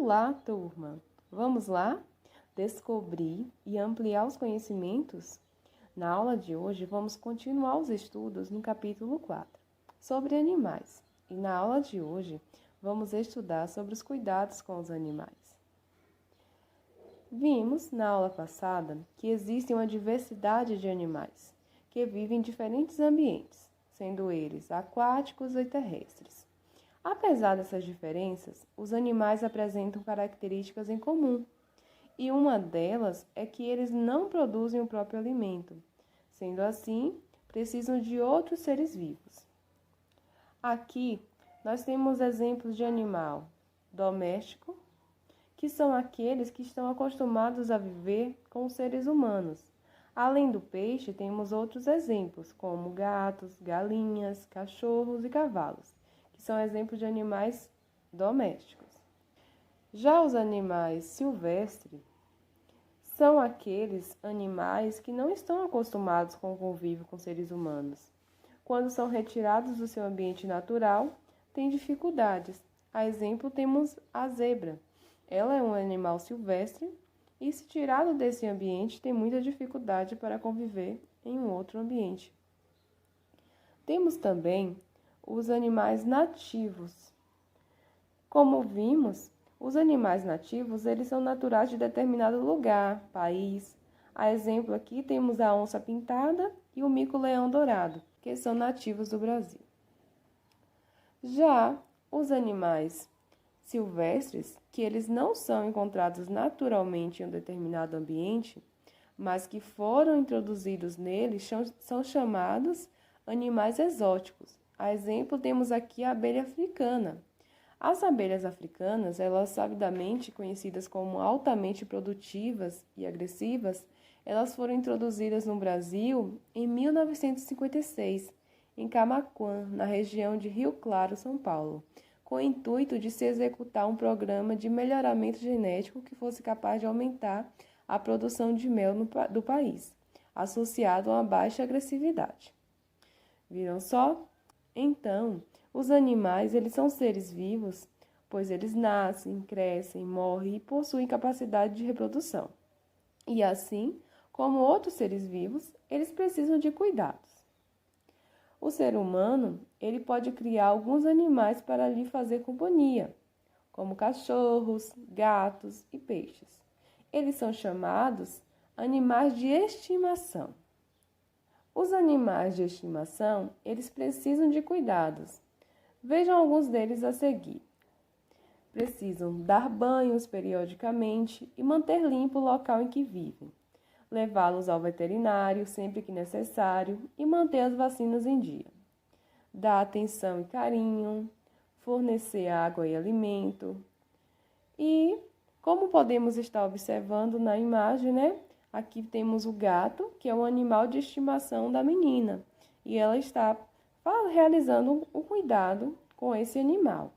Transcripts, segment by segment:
Olá, turma! Vamos lá descobrir e ampliar os conhecimentos? Na aula de hoje, vamos continuar os estudos no capítulo 4, sobre animais. E na aula de hoje, vamos estudar sobre os cuidados com os animais. Vimos, na aula passada, que existe uma diversidade de animais que vivem em diferentes ambientes, sendo eles aquáticos e terrestres. Apesar dessas diferenças, os animais apresentam características em comum, e uma delas é que eles não produzem o próprio alimento. Sendo assim, precisam de outros seres vivos. Aqui, nós temos exemplos de animal doméstico, que são aqueles que estão acostumados a viver com os seres humanos. Além do peixe, temos outros exemplos, como gatos, galinhas, cachorros e cavalos, que são exemplos de animais domésticos. Já os animais silvestres são aqueles animais que não estão acostumados com o convívio com seres humanos. Quando são retirados do seu ambiente natural, têm dificuldades. A exemplo, temos a zebra. Ela é um animal silvestre e, se tirado desse ambiente, tem muita dificuldade para conviver em um outro ambiente. Temos também os animais nativos. Como vimos, os animais nativos, eles são naturais de determinado lugar, país. A exemplo aqui temos a onça pintada e o mico-leão dourado, que são nativos do Brasil. Já os animais silvestres, que eles não são encontrados naturalmente em um determinado ambiente, mas que foram introduzidos nele, são chamados animais exóticos. A exemplo, temos aqui a abelha africana. As abelhas africanas, elas sabidamente conhecidas como altamente produtivas e agressivas, elas foram introduzidas no Brasil em 1956, em Camaquã, na região de Rio Claro, São Paulo, com o intuito de se executar um programa de melhoramento genético que fosse capaz de aumentar a produção de mel do país, associado a uma baixa agressividade. Viram só? Então, os animais, eles são seres vivos, pois eles nascem, crescem, morrem e possuem capacidade de reprodução. E assim, como outros seres vivos, eles precisam de cuidados. O ser humano, ele pode criar alguns animais para lhe fazer companhia, como cachorros, gatos e peixes. Eles são chamados animais de estimação. Os animais de estimação, eles precisam de cuidados. Vejam alguns deles a seguir. Precisam dar banhos periodicamente e manter limpo o local em que vivem. Levá-los ao veterinário sempre que necessário e manter as vacinas em dia. Dar atenção e carinho, fornecer água e alimento. E, como podemos estar observando na imagem, né? Aqui temos o gato, que é um animal de estimação da menina. E ela está realizando um cuidado com esse animal.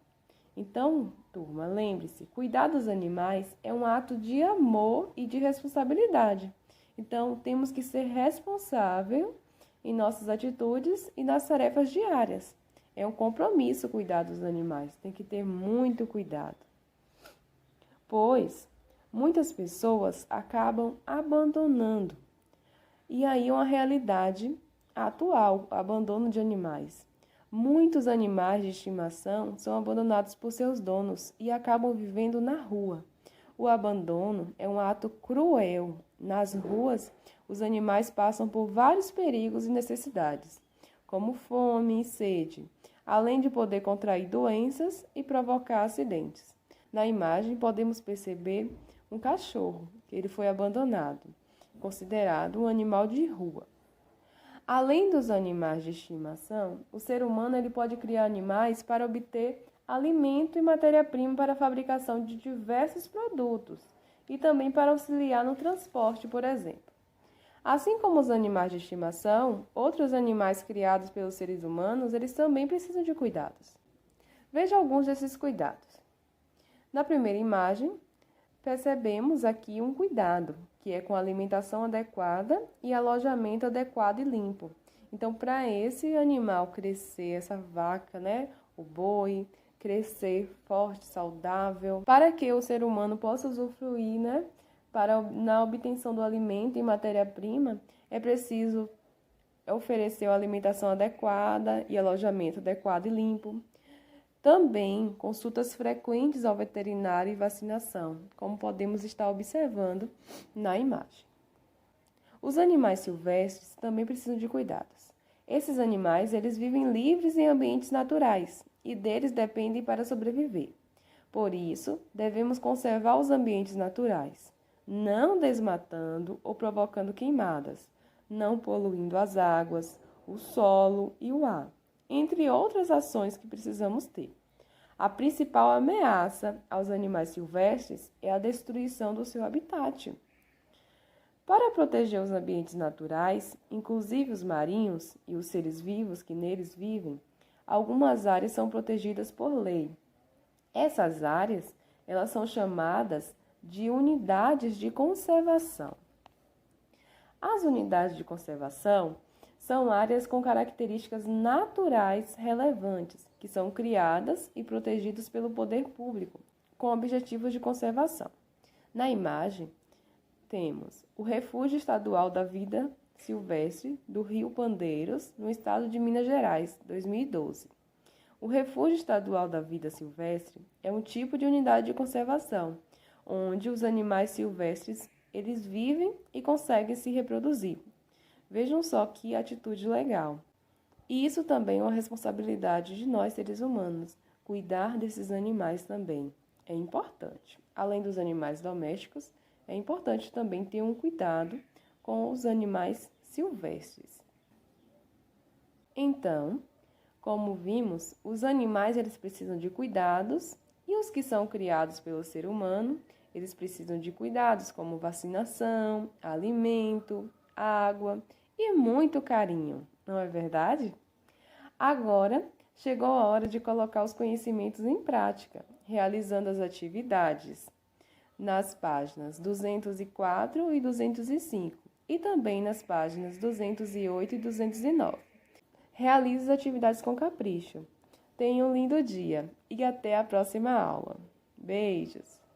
Então, turma, lembre-se, cuidar dos animais é um ato de amor e de responsabilidade. Então, temos que ser responsável em nossas atitudes e nas tarefas diárias. É um compromisso cuidar dos animais, tem que ter muito cuidado. Pois muitas pessoas acabam abandonando. E aí é uma realidade atual, o abandono de animais. Muitos animais de estimação são abandonados por seus donos e acabam vivendo na rua. O abandono é um ato cruel. Nas ruas, os animais passam por vários perigos e necessidades, como fome e sede, além de poder contrair doenças e provocar acidentes. Na imagem, podemos perceber um cachorro, que ele foi abandonado, considerado um animal de rua. Além dos animais de estimação, o ser humano ele pode criar animais para obter alimento e matéria-prima para a fabricação de diversos produtos e também para auxiliar no transporte, por exemplo. Assim como os animais de estimação, outros animais criados pelos seres humanos, eles também precisam de cuidados. Veja alguns desses cuidados. Na primeira imagem, percebemos aqui um cuidado, que é com alimentação adequada e alojamento adequado e limpo. Então, para esse animal crescer, essa vaca, né, o boi, crescer forte, saudável, para que o ser humano possa usufruir, na obtenção do alimento e matéria-prima, é preciso oferecer uma alimentação adequada e alojamento adequado e limpo. Também consultas frequentes ao veterinário e vacinação, como podemos estar observando na imagem. Os animais silvestres também precisam de cuidados. Esses animais, eles vivem livres em ambientes naturais e deles dependem para sobreviver. Por isso, devemos conservar os ambientes naturais, não desmatando ou provocando queimadas, não poluindo as águas, o solo e o ar, entre outras ações que precisamos ter. A principal ameaça aos animais silvestres é a destruição do seu habitat. Para proteger os ambientes naturais, inclusive os marinhos e os seres vivos que neles vivem, algumas áreas são protegidas por lei. Essas áreas, elas são chamadas de unidades de conservação. As unidades de conservação são áreas com características naturais relevantes, que são criadas e protegidas pelo poder público, com objetivos de conservação. Na imagem, temos o Refúgio Estadual da Vida Silvestre do Rio Pandeiros, no estado de Minas Gerais, 2012. O Refúgio Estadual da Vida Silvestre é um tipo de unidade de conservação, onde os animais silvestres eles vivem e conseguem se reproduzir. Vejam só que atitude legal. E isso também é uma responsabilidade de nós, seres humanos, cuidar desses animais também é importante. Além dos animais domésticos, é importante também ter um cuidado com os animais silvestres. Então, como vimos, os animais eles precisam de cuidados e os que são criados pelo ser humano, eles precisam de cuidados como vacinação, alimento, água e muito carinho, não é verdade? Agora, chegou a hora de colocar os conhecimentos em prática, realizando as atividades nas páginas 204 e 205 e também nas páginas 208 e 209. Realize as atividades com capricho. Tenha um lindo dia e até a próxima aula. Beijos!